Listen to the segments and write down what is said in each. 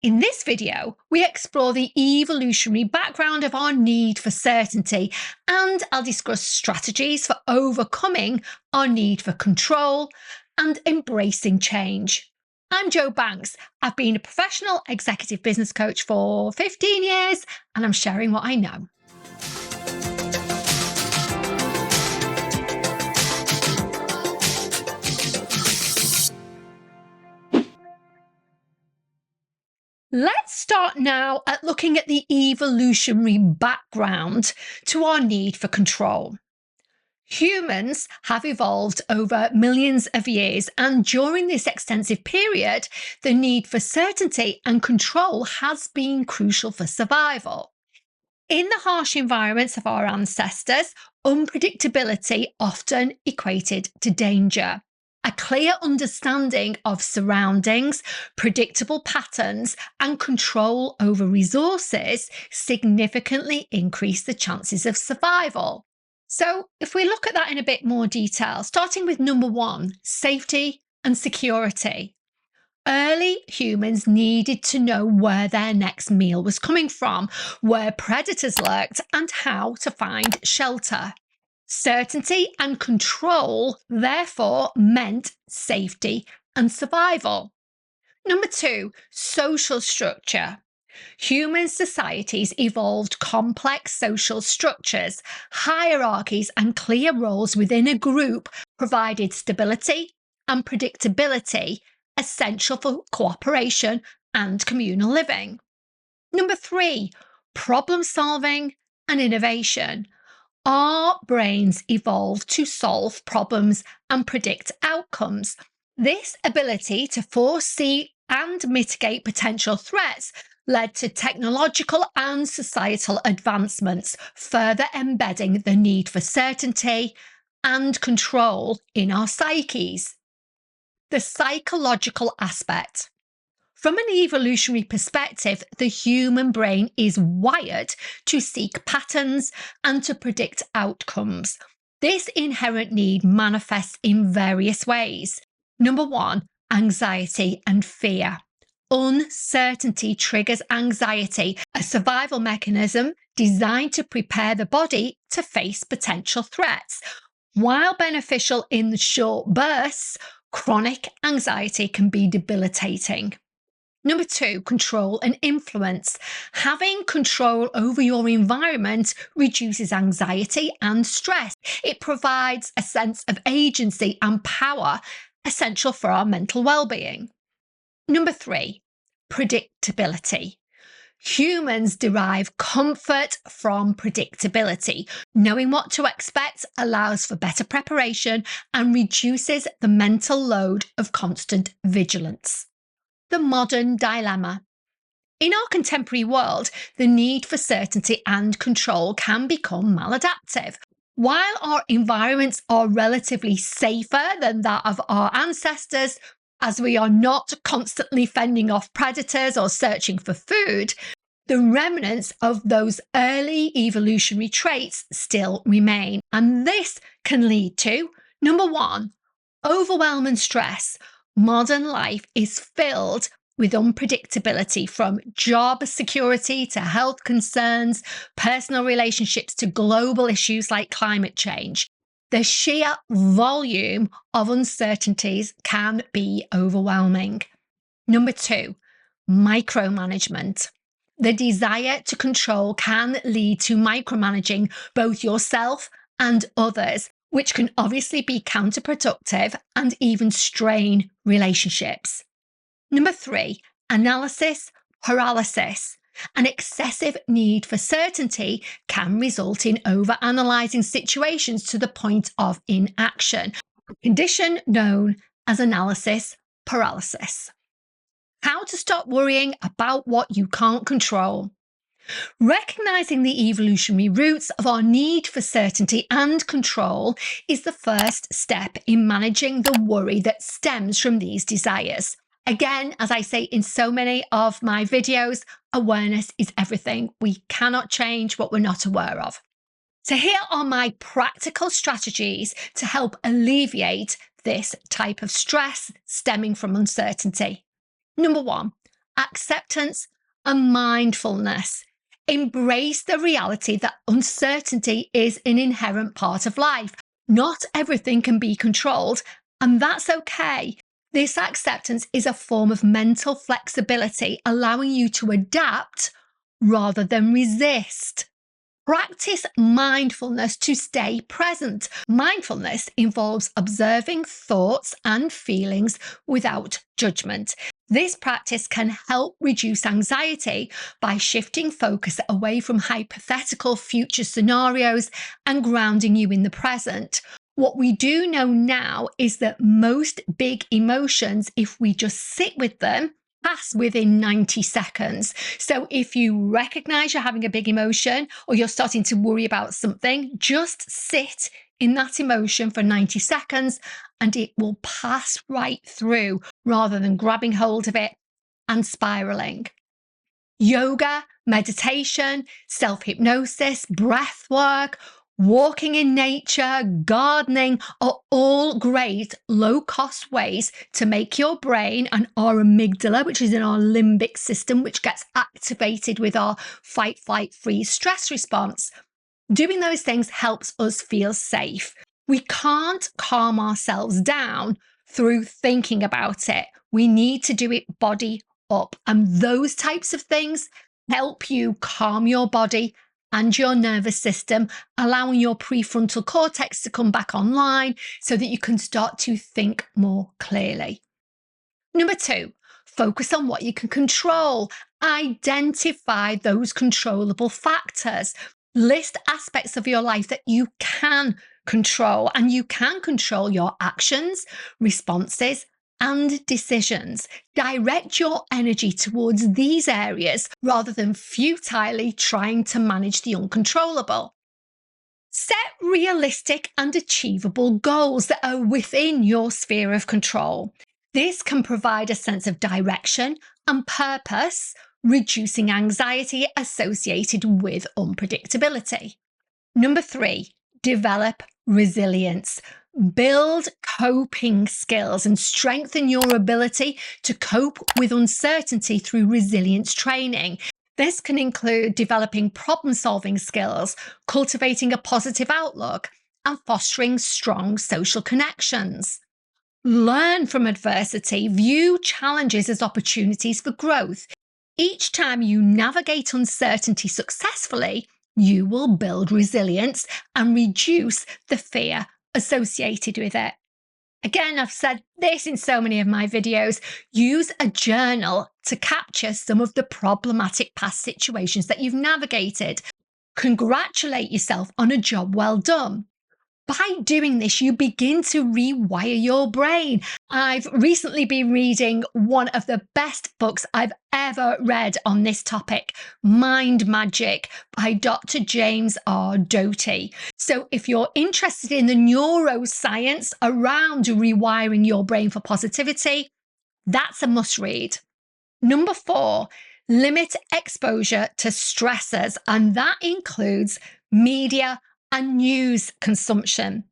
In this video, we explore the evolutionary background of our need for certainty, and I'll discuss strategies for overcoming our need for control and embracing change. I'm Jo Banks. I've been a professional executive business coach for 15 years, and I'm sharing what I know. Let's start now at looking at the evolutionary background to our need for control. Humans have evolved over millions of years, and during this extensive period, the need for certainty and control has been crucial for survival. In the harsh environments of our ancestors, unpredictability often equated to danger. A clear understanding of surroundings, predictable patterns, and control over resources significantly increase the chances of survival. So, if we look at that in a bit more detail, starting with number one, safety and security. Early humans needed to know where their next meal was coming from, where predators lurked, and how to find shelter. Certainty and control, therefore, meant safety and survival. Number two, social structure. Human societies evolved complex social structures. Hierarchies and clear roles within a group provided stability and predictability, essential for cooperation and communal living. Number three, problem solving and innovation. Our brains evolved to solve problems and predict outcomes. This ability to foresee and mitigate potential threats led to technological and societal advancements, further embedding the need for certainty and control in our psyches. The psychological aspect. From an evolutionary perspective, the human brain is wired to seek patterns and to predict outcomes. This inherent need manifests in various ways. Number one, anxiety and fear. Uncertainty triggers anxiety, a survival mechanism designed to prepare the body to face potential threats. While beneficial in the short bursts, chronic anxiety can be debilitating. Number two, control and influence. Having control over your environment reduces anxiety and stress. It provides a sense of agency and power, essential for our mental well-being. Number three, predictability. Humans derive comfort from predictability. Knowing what to expect allows for better preparation and reduces the mental load of constant vigilance. The modern dilemma. In our contemporary world, the need for certainty and control can become maladaptive. While our environments are relatively safer than that of our ancestors, as we are not constantly fending off predators or searching for food, the remnants of those early evolutionary traits still remain. And this can lead to, number one, overwhelm and stress. Modern life is filled with unpredictability, from job security to health concerns, personal relationships to global issues like climate change. The sheer volume of uncertainties can be overwhelming. Number two, micromanagement. The desire to control can lead to micromanaging both yourself and others, which can obviously be counterproductive and even strain relationships. Number three, analysis paralysis. An excessive need for certainty can result in overanalyzing situations to the point of inaction, a condition known as analysis paralysis. How to stop worrying about what you can't control. Recognizing the evolutionary roots of our need for certainty and control is the first step in managing the worry that stems from these desires. Again, as I say in so many of my videos, awareness is everything. We cannot change what we're not aware of. So here are my practical strategies to help alleviate this type of stress stemming from uncertainty. Number one, acceptance and mindfulness. Embrace the reality that uncertainty is an inherent part of life. Not everything can be controlled, and that's okay. This acceptance is a form of mental flexibility, allowing you to adapt rather than resist. Practice mindfulness to stay present. Mindfulness involves observing thoughts and feelings without judgment. This practice can help reduce anxiety by shifting focus away from hypothetical future scenarios and grounding you in the present. What we do know now is that most big emotions, if we just sit with them, pass within 90 seconds. So if you recognize you're having a big emotion or you're starting to worry about something, just sit in that emotion for 90 seconds and it will pass right through rather than grabbing hold of it and spiraling. Yoga, meditation, self-hypnosis, breath work, walking in nature, gardening are all great low-cost ways to make your brain and our amygdala, which is in our limbic system, which gets activated with our fight, flight, freeze stress response. Doing those things helps us feel safe. We can't calm ourselves down through thinking about it. We need to do it body up. And those types of things help you calm your body and your nervous system, allowing your prefrontal cortex to come back online so that you can start to think more clearly. Number 2, focus on what you can control. Identify those controllable factors. List aspects of your life that you can control, and you can control your actions, responses, and decisions. Direct your energy towards these areas rather than futilely trying to manage the uncontrollable. Set realistic and achievable goals that are within your sphere of control. This can provide a sense of direction and purpose, reducing anxiety associated with unpredictability. Number 3, develop resilience. Build coping skills and strengthen your ability to cope with uncertainty through resilience training. This can include developing problem-solving skills, cultivating a positive outlook, and fostering strong social connections. Learn from adversity. View challenges as opportunities for growth. Each time you navigate uncertainty successfully, you will build resilience and reduce the fear associated with it. Again, I've said this in so many of my videos. Use a journal to capture some of the problematic past situations that you've navigated. Congratulate yourself on a job well done. By doing this, you begin to rewire your brain. I've recently been reading one of the best books I've ever read on this topic, Mind Magic by Dr. James R. Doty. So if you're interested in the neuroscience around rewiring your brain for positivity, that's a must read. Number 4, limit exposure to stressors, and that includes media and news consumption.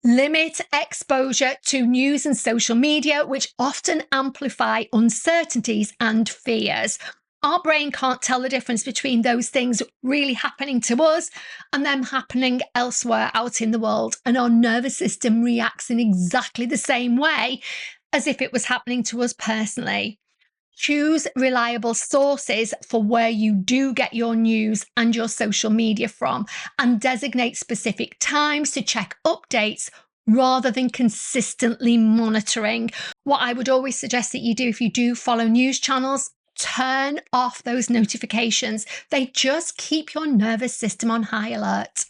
Limit exposure to news and social media, which often amplify uncertainties and fears. Our brain can't tell the difference between those things really happening to us and them happening elsewhere out in the world. And our nervous system reacts in exactly the same way as if it was happening to us personally. Choose reliable sources for where you do get your news and your social media from, and designate specific times to check updates rather than consistently monitoring. What I would always suggest that you do if you do follow news channels, turn off those notifications. They just keep your nervous system on high alert.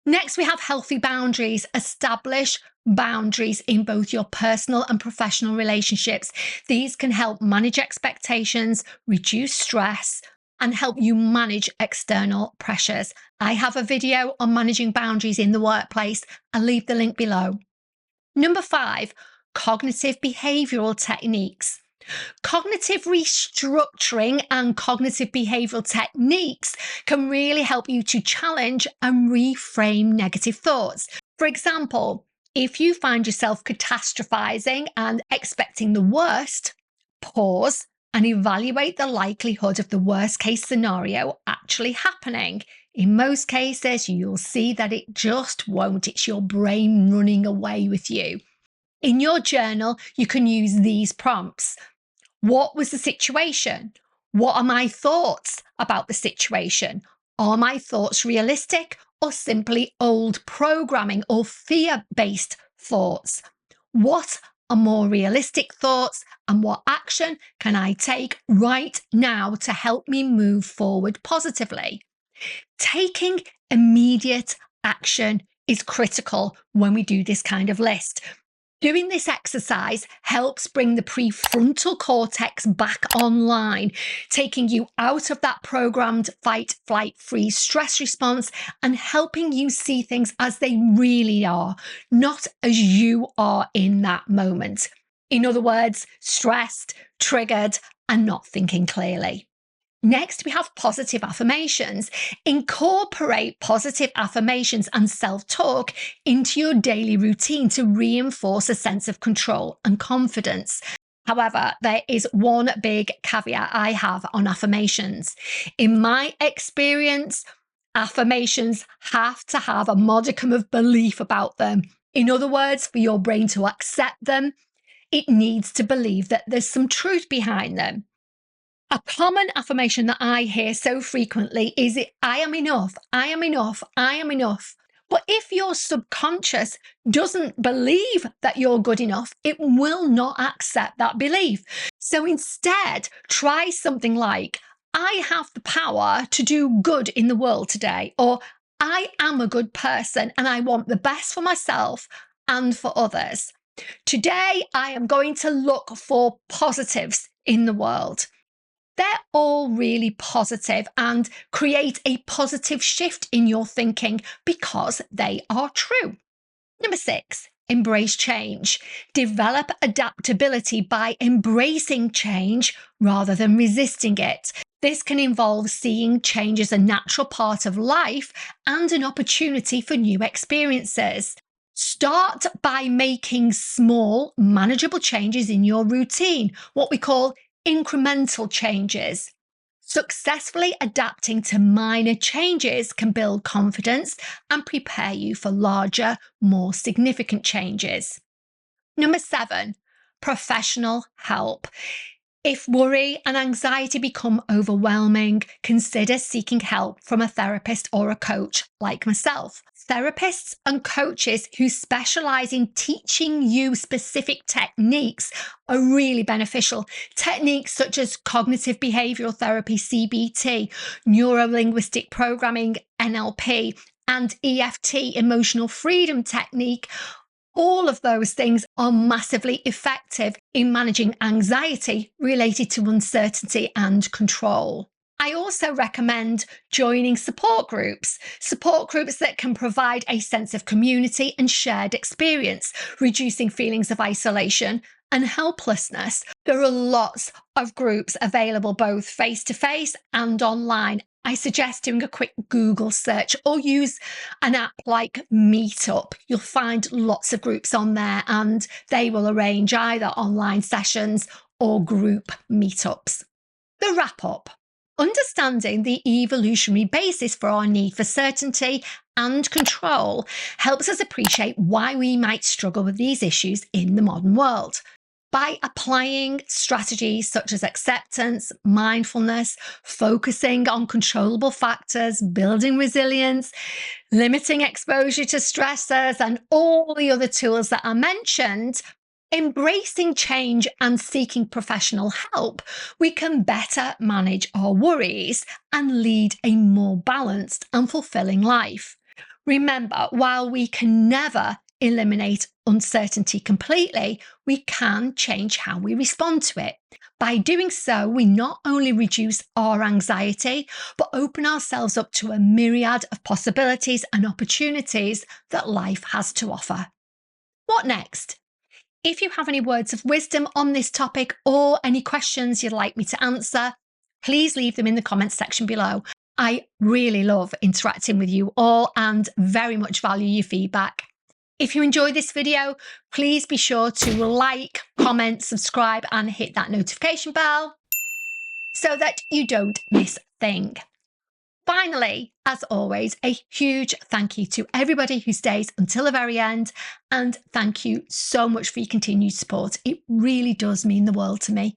Next, we have healthy boundaries. Establish boundaries in both your personal and professional relationships. These can help manage expectations, reduce stress, and help you manage external pressures. I have a video on managing boundaries in the workplace. I'll leave the link below. Number 5, cognitive behavioral techniques. Cognitive restructuring and cognitive behavioral techniques can really help you to challenge and reframe negative thoughts. For example, if you find yourself catastrophizing and expecting the worst, pause and evaluate the likelihood of the worst case scenario actually happening. In most cases, you'll see that it just won't. It's your brain running away with you. In your journal, you can use these prompts. What was the situation? What are my thoughts about the situation? Are my thoughts realistic or simply old programming or fear-based thoughts? What are more realistic thoughts, and what action can I take right now to help me move forward positively? Taking immediate action is critical when we do this kind of list. Doing this exercise helps bring the prefrontal cortex back online, taking you out of that programmed fight, flight, freeze stress response and helping you see things as they really are, not as you are in that moment. In other words, stressed, triggered, and not thinking clearly. Next, we have positive affirmations. Incorporate positive affirmations and self-talk into your daily routine to reinforce a sense of control and confidence. However, there is one big caveat I have on affirmations. In my experience, affirmations have to have a modicum of belief about them. In other words, for your brain to accept them, it needs to believe that there's some truth behind them. A common affirmation that I hear so frequently is I am enough, I am enough, I am enough. But if your subconscious doesn't believe that you're good enough, it will not accept that belief. So instead, try something like, I have the power to do good in the world today, or I am a good person and I want the best for myself and for others. Today, I am going to look for positives in the world. They're all really positive and create a positive shift in your thinking because they are true. Number 6, embrace change. Develop adaptability by embracing change rather than resisting it. This can involve seeing change as a natural part of life and an opportunity for new experiences. Start by making small, manageable changes in your routine, what we call incremental changes. Successfully adapting to minor changes can build confidence and prepare you for larger, more significant changes. Number 7, professional help. If worry and anxiety become overwhelming, consider seeking help from a therapist or a coach like myself. Therapists and coaches who specialize in teaching you specific techniques are really beneficial. Techniques such as cognitive behavioral therapy, CBT, neuro-linguistic programming, NLP, and EFT, emotional freedom technique. All of those things are massively effective in managing anxiety related to uncertainty and control. I also recommend joining support groups that can provide a sense of community and shared experience, reducing feelings of isolation and helplessness. There are lots of groups available both face-to-face and online. I suggest doing a quick Google search or use an app like Meetup. You'll find lots of groups on there and they will arrange either online sessions or group meetups. The wrap up. Understanding the evolutionary basis for our need for certainty and control helps us appreciate why we might struggle with these issues in the modern world. By applying strategies such as acceptance, mindfulness, focusing on controllable factors, building resilience, limiting exposure to stressors, and all the other tools that are mentioned, embracing change and seeking professional help, we can better manage our worries and lead a more balanced and fulfilling life. Remember, while we can never eliminate uncertainty completely, we can change how we respond to it. By doing so, we not only reduce our anxiety, but open ourselves up to a myriad of possibilities and opportunities that life has to offer. What next? If you have any words of wisdom on this topic or any questions you'd like me to answer, please leave them in the comments section below. I really love interacting with you all and very much value your feedback. If you enjoyed this video, please be sure to like, comment, subscribe, and hit that notification bell. so that you don't miss a thing. Finally, as always, a huge thank you to everybody who stays until the very end, and thank you so much for your continued support. It really does mean the world to me.